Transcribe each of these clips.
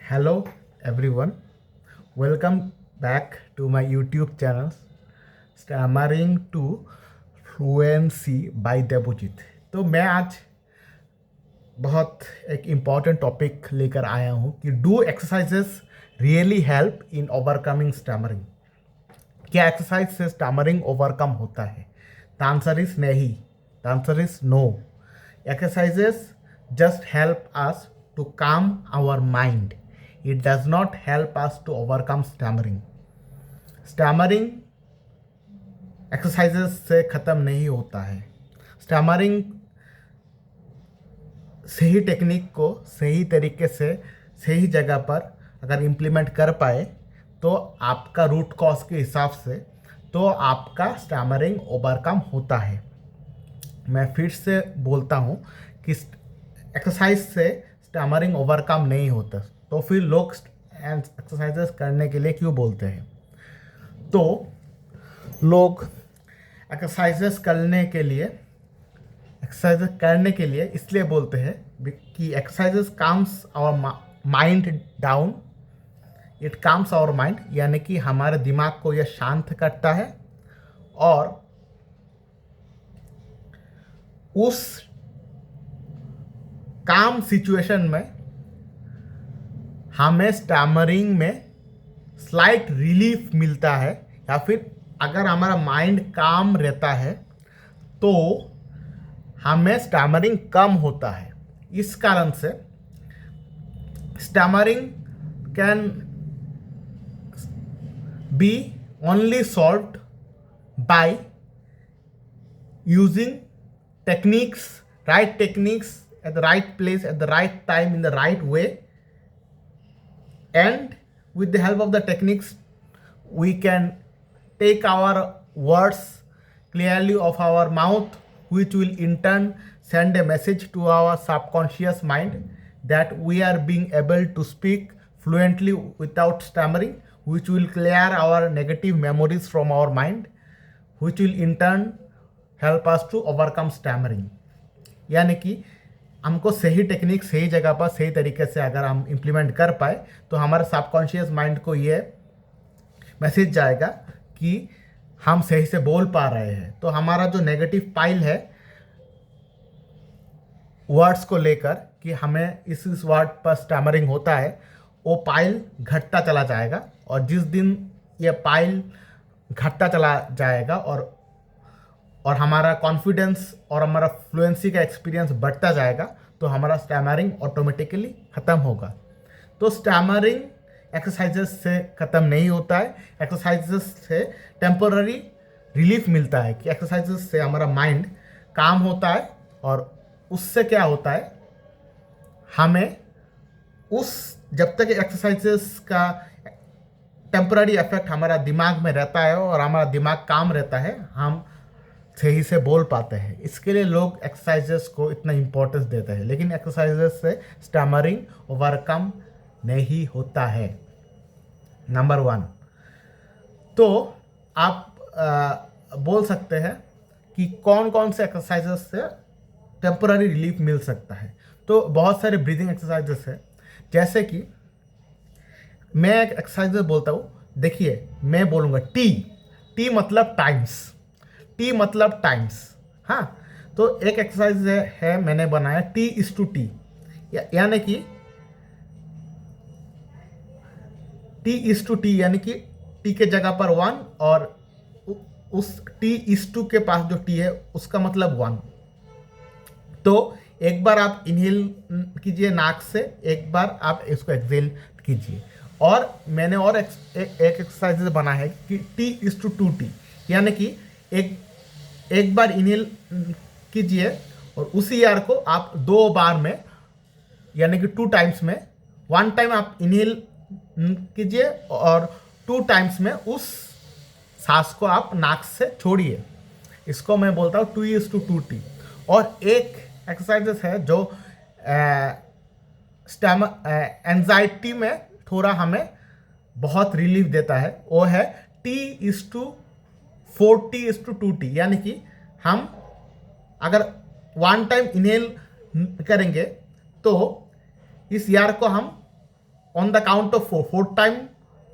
Hello everyone, welcome back to my YouTube channel Stammering to Fluency by Devjit. तो मैं आज बहुत एक इम्पॉर्टेंट टॉपिक लेकर आया हूँ कि do exercises really help in overcoming stammering. क्या एक्सरसाइज से स्टैमरिंग ओवरकम होता है? द आंसर इज नहीं, the answer is no. Exercises just help us to calm our mind. It does not help us to overcome stammering. Stammering exercises से ख़त्म नहीं होता है। Stammering सही टेक्निक को सही तरीके से सही जगह पर अगर इम्प्लीमेंट कर पाए तो आपका रूट कॉज के हिसाब से तो आपका स्टैमरिंग ओवरकम होता है। मैं फिर से बोलता हूँ कि एक्सरसाइज से स्टैमरिंग ओवरकम नहीं होता, तो फिर लोग एक्सरसाइजेस करने के लिए क्यों बोलते हैं? तो लोग एक्सरसाइजेस करने के लिए इसलिए बोलते हैं कि exercises calms our mind down. It calms our mind, यानी कि हमारे दिमाग को यह शांत करता है और उस काम सिचुएशन में हमें स्टैमरिंग में स्लाइट रिलीफ मिलता है, या फिर अगर हमारा माइंड काम रहता है तो हमें स्टैमरिंग कम होता है। इस कारण से stammering can be only solved by using techniques, right techniques at the right place at the right time in the right way, and with the help of the techniques we can take our words clearly of our mouth, which will in turn send a message to our subconscious mind that we are being able to speak fluently without stammering, which will clear our negative memories from our mind, which will in turn help us to overcome stammering। यानी कि हमको सही technique सही जगह पर सही तरीके से अगर हम इम्प्लीमेंट कर पाए तो हमारे सबकॉन्शियस माइंड को ये मैसेज जाएगा कि हम सही से बोल पा रहे हैं। तो हमारा जो नेगेटिव पाइल है वर्ड्स को लेकर कि हमें इस वर्ड पर स्टैमरिंग होता है, वो पाइल घटता चला जाएगा, और जिस दिन ये पाइल घटता चला जाएगा और हमारा कॉन्फिडेंस और हमारा फ्लुएंसी का एक्सपीरियंस बढ़ता जाएगा तो हमारा स्टैमरिंग ऑटोमेटिकली ख़त्म होगा। तो स्टैमरिंग एक्सरसाइजेस से ख़त्म नहीं होता है, एक्सरसाइजेस से टेम्पोररी रिलीफ मिलता है कि एक्सरसाइजेस से हमारा माइंड काम होता है, और उससे क्या होता है, हमें जब तक एक्सरसाइजेस का टेम्पोररी इफेक्ट हमारा दिमाग में रहता है और हमारा दिमाग काम रहता है, हम सही से बोल पाते हैं। इसके लिए लोग एक्सरसाइजेस को इतना इम्पोर्टेंस देते हैं, लेकिन एक्सरसाइजेस से स्टैमरिंग ओवरकम नहीं होता है। नंबर 1, तो आप बोल सकते हैं कि कौन कौन से एक्सरसाइजेस से टेम्पोररी रिलीफ मिल सकता है। तो बहुत सारे ब्रीदिंग एक्सरसाइजेस है, जैसे कि मैं एक एक्सरसाइज बोलता हूँ। देखिए, मैं बोलूँगा टी मतलब टाइम्स, टी मतलब टाइम्स। हाँ, तो एक एक्सरसाइज है मैंने बनाया T:T, यानी कि T:T, यानी कि टी के जगह पर 1 और उस T:2 के पास जो टी है उसका मतलब 1। तो एक बार आप इनहेल कीजिए नाक से, एक बार आप इसको एक्सहेल कीजिए। और मैंने और एक एक्सरसाइज बना है कि T:2T, यानी कि एक बार इनहेल कीजिए और उसी एयर को आप 2 बार में, यानी कि 2 टाइम्स में, 1 टाइम आप इनहेल कीजिए और 2 टाइम्स में उस सांस को आप नाक से छोड़िए। इसको मैं बोलता हूँ T:2T। और एक एक्सरसाइजेस है जो एंजाइटी में थोड़ा हमें बहुत रिलीफ देता है, वो है T:4T:2T, यानी कि हम अगर 1 टाइम इनहेल करेंगे तो इस एयर को हम ऑन द काउंट ऑफ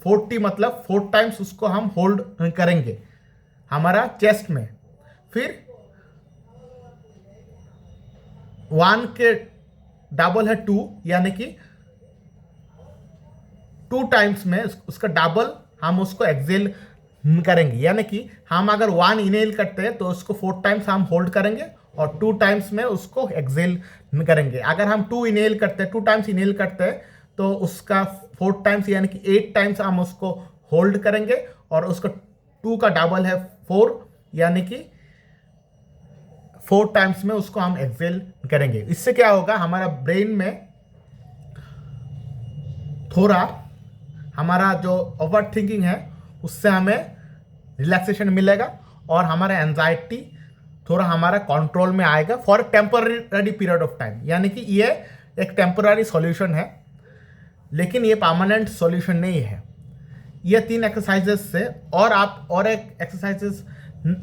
40 मतलब 4 टाइम्स उसको हम होल्ड करेंगे हमारा चेस्ट में। फिर 1 के डबल है 2, यानी कि 2 टाइम्स में उसका डबल हम उसको एक्सेल करेंगे। यानी कि हम अगर 1 इनहेल करते हैं तो उसको 4 टाइम्स हम होल्ड करेंगे और 2 टाइम्स में उसको एक्सेल करेंगे। अगर हम 2 इनहेल करते हैं, 2 टाइम्स इनहेल करते हैं तो उसका 4 टाइम्स यानी कि 8 टाइम्स हम उसको होल्ड करेंगे और उसका 2 का डबल है 4, यानी कि 4 टाइम्स में उसको हम एक्सेल करेंगे। इससे क्या होगा, हमारा ब्रेन में थोड़ा हमारा जो ओवर थिंकिंग है उससे हमें रिलैक्सेशन मिलेगा और हमारा एंजाइटी थोड़ा हमारा कंट्रोल में आएगा for temporary period of time. यानी कि ये एक टेम्पररी सॉल्यूशन है, लेकिन ये परमानेंट सॉल्यूशन नहीं है। ये 3 एक्सरसाइजेस से और आप और एक एक्सरसाइजेस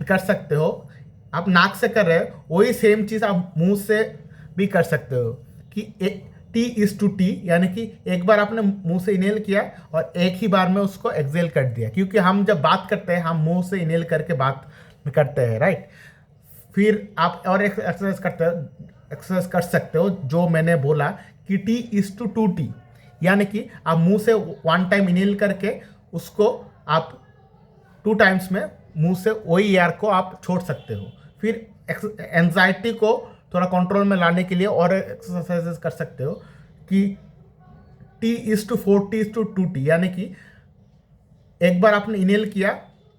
कर सकते हो। आप नाक से कर रहे हो, वही सेम चीज़ आप मुंह से भी कर सकते हो कि T/T, यानी कि एक बार आपने मुंह से इनहेल किया और एक ही बार में उसको एक्सेल कर दिया। क्योंकि हम जब बात करते हैं हम मुंह से इनहेल करके बात करते हैं, राइट। फिर आप और एक एक्सरसाइज कर सकते हो जो मैंने बोला कि T/2T, यानी कि आप मुंह से 1 टाइम इनहेल करके उसको आप 2 टाइम्स में मुंह से वही एयर को आप छोड़ सकते हो। फिर एंजाइटी को थोड़ा कंट्रोल में लाने के लिए और एक्सरसाइजेस कर सकते हो कि T/4 T/2T, यानी कि एक बार आपने इनहेल किया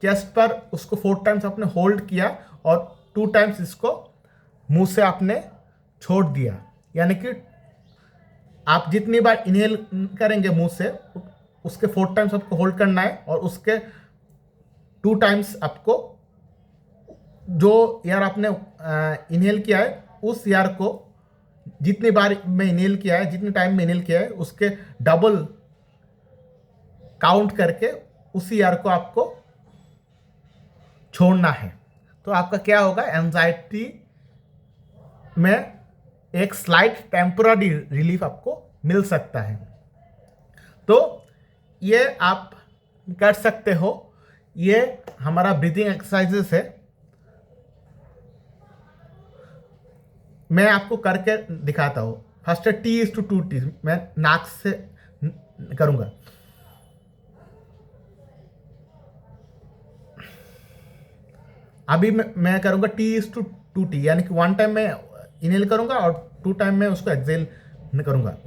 चेस्ट पर, उसको 4 टाइम्स आपने होल्ड किया और 2 टाइम्स इसको मुंह से आपने छोड़ दिया। यानी कि आप जितनी बार इनहेल करेंगे मुंह से उसके 4 टाइम्स आपको होल्ड करना है और उसके 2 टाइम्स आपको जो एयर आपने इनहेल किया है उस एयर को जितनी बार में इनहेल किया है, जितने टाइम में इनहेल किया है उसके डबल काउंट करके उसी एयर को आपको छोड़ना है। तो आपका क्या होगा, एंजाइटी में एक स्लाइट टेम्पररी रिलीफ आपको मिल सकता है। तो ये आप कर सकते हो। ये हमारा ब्रीदिंग एक्सरसाइजेस है। मैं आपको करके दिखाता हूँ। फर्स्ट है T/2T, मैं नाक से करूँगा। अभी मैं करूँगा T/2T, यानी कि 1 टाइम मैं इनहेल करूँगा और 2 टाइम में उसको एक्सेल करूँगा।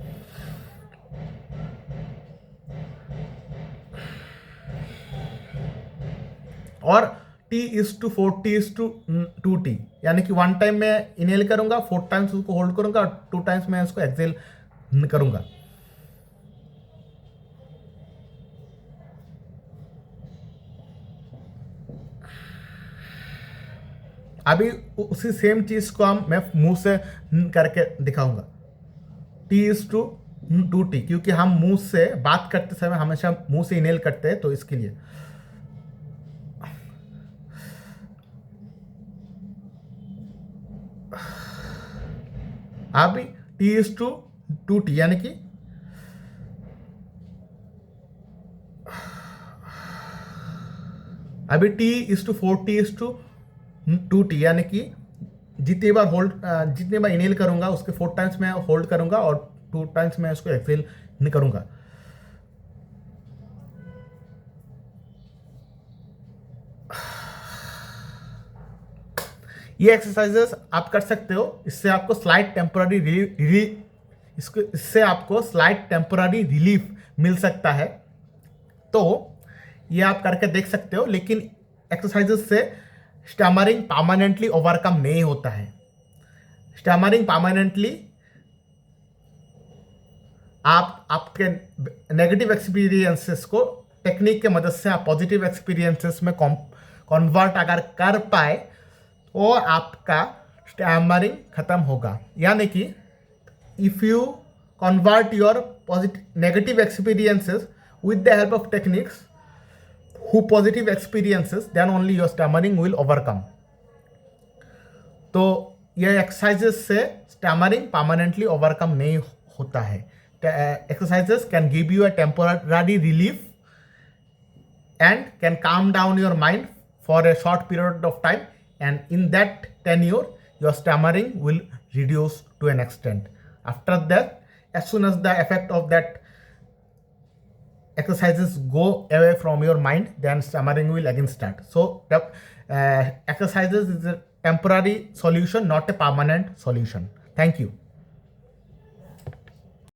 और T/4 T/2T, यानी कि 1 टाइम में इनहेल करूंगा, 4 टाइम्स उसको होल्ड करूंगा और 2 टाइम्स मैं उसको एक्सेल करूंगा। अभी उसी सेम चीज को मैं मुंह से करके दिखाऊंगा T/2T, क्योंकि हम मुंह से बात करते समय हमेशा मुंह से इनहेल करते हैं, तो इसके लिए अभी T/2T, यानी कि अभी T/4 T/2T, यानी कि जितनी बार इनहेल करूंगा उसके 4 टाइम्स मैं होल्ड करूंगा और 2 टाइम्स मैं उसको एक्सेल नहीं करूंगा। ये एक्सरसाइजेस आप कर सकते हो। इससे आपको स्लाइट टेम्पररी रिलीफ मिल सकता है। तो ये आप करके देख सकते हो। लेकिन एक्सरसाइजेस से स्टमरिंग परमानेंटली ओवरकम नहीं होता है। स्टमरिंग परमानेंटली आप आपके नेगेटिव एक्सपीरियंसेस को टेक्निक के मदद से आप पॉजिटिव एक्सपीरियंसेस में कन्वर्ट अगर कर पाए तो आपका स्टैमरिंग खत्म होगा। यानी कि if you convert your negative experiences with the help of techniques who positive experiences, then only your stammering will overcome. तो ये एक्सरसाइजेस से स्टैमरिंग परमानेंटली ओवरकम नहीं होता है। exercises can give you a temporary relief and can calm down your mind for a short period of time, and in that tenure your stammering will reduce to an extent. After that, as soon as the effect of that exercises go away from your mind, then stammering will again start. So the exercises is a temporary solution, not a permanent solution. Thank you.